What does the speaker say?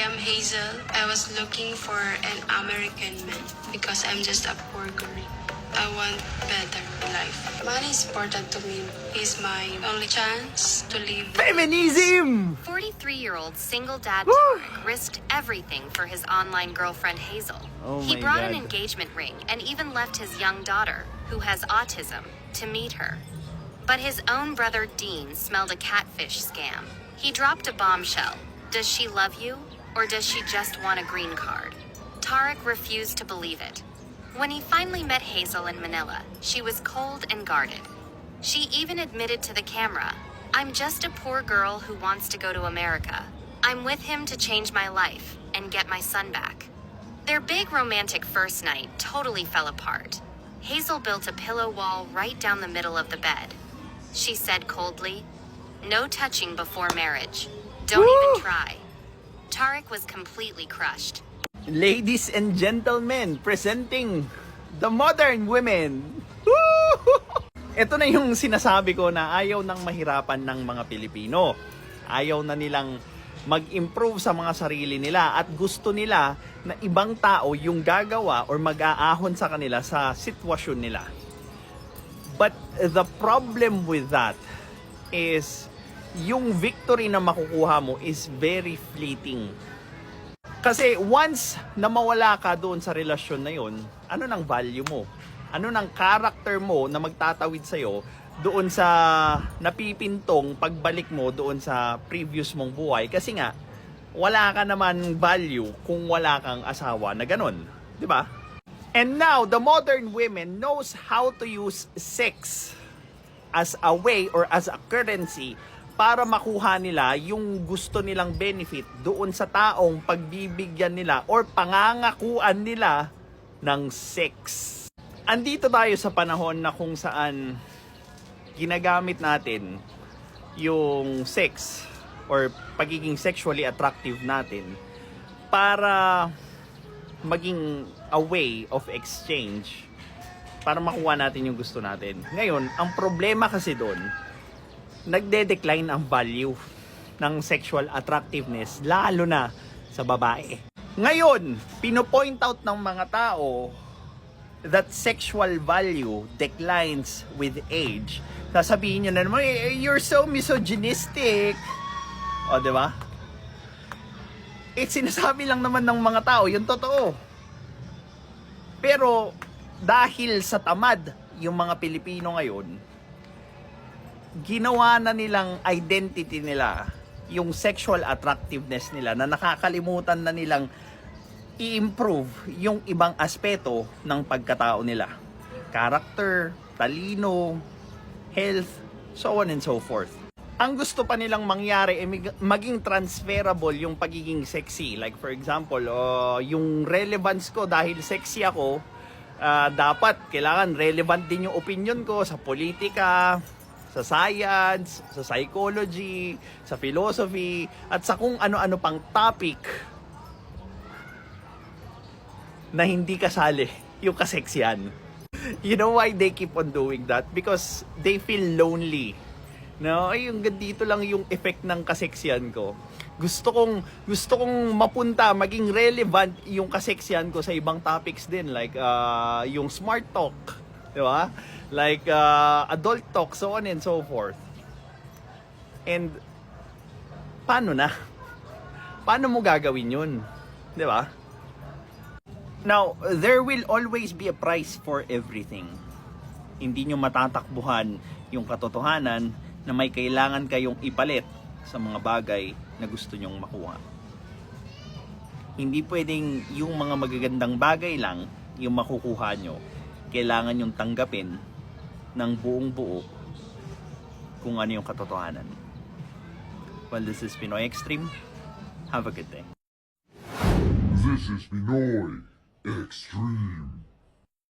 am Hazel. I was looking for an American man because I'm just a poor girl. I want better life. Money is important to me. He's my only chance to live. Feminism! 43-year-old single dad Woo! Tarek risked everything for his online girlfriend Hazel. Oh He my brought an God. engagement ring and even left his young daughter, who has autism, to meet her. But his own brother Dean smelled a catfish scam. He dropped a bombshell. Does she love you, or does she just want a green card? Tarek refused to believe it. When he finally met Hazel in Manila, she was cold and guarded. She even admitted to the camera, "I'm just a poor girl who wants to go to America. I'm with him to change my life and get my son back." Their big romantic first night totally fell apart. Hazel built a pillow wall right down the middle of the bed. She said coldly, "No touching before marriage. Don't Woo! even try." Tarek was completely crushed. Ladies and gentlemen, presenting the modern women. Woo! Ito na yung sinasabi ko na ayaw nang mahirapan ng mga Pilipino. Ayaw na nilang mag-improve sa mga sarili nila at gusto nila na ibang tao yung gagawa or mag-aahon sa kanila sa sitwasyon nila. But the problem with that is yung victory na makukuha mo is very fleeting. Kasi once na mawala ka doon sa relasyon na yun, ano nang value mo? Ano nang character mo na magtatawid sa'yo doon sa napipintong pagbalik mo doon sa previous mong buhay? Kasi nga, wala ka naman value kung wala kang asawa na ganun. Di ba? And now, the modern women knows how to use sex as a way or as a currency para makuha nila yung gusto nilang benefit doon sa taong pagbibigyan nila or pangangakuan nila ng sex. Andito tayo sa panahon na kung saan ginagamit natin yung sex or pagiging sexually attractive natin para maging a way of exchange para makuha natin yung gusto natin. Ngayon, ang problema kasi doon, nagde-decline ang value ng sexual attractiveness, lalo na sa babae. Ngayon, pinopoint out ng mga tao that sexual value declines with age. Sasabihin nyo na naman, you're so misogynistic. O, di ba? Sinasabi lang naman ng mga tao, yung totoo. Pero, dahil sa tamad yung mga Pilipino ngayon, ginawa na nilang identity nila, yung sexual attractiveness nila, na nakakalimutan na nilang i-improve yung ibang aspeto ng pagkatao nila. Character, talino, health, so on and so forth. Ang gusto pa nilang mangyari ay maging transferable yung pagiging sexy. Like for example, yung relevance ko dahil sexy ako, dapat kailangan relevant din yung opinion ko sa politika, sa science, sa psychology, sa philosophy, at sa kung ano-ano pang topic na hindi kasali yung kaseksyan. You know why they keep on doing that? Because they feel lonely. No, ay yung dito lang yung effect ng kaseksyan ko. Gusto kong mapunta, maging relevant yung kaseksyan ko sa ibang topics din, like yung smart talk, di ba? Like adult talk, so on and so forth. And paano na? Paano mo gagawin yun? Di ba? Now, there will always be a price for everything. Hindi nyo matatakbuhan yung katotohanan na may kailangan kayong ipalit sa mga bagay na gusto nyong makuha. Hindi pwedeng yung mga magagandang bagay lang yung makukuha nyo. Kailangan yung tanggapin ng buong buo kung ano yung katotohanan. Well, this is Pinoy Extreme. Have a good day. This is Pinoy Extreme.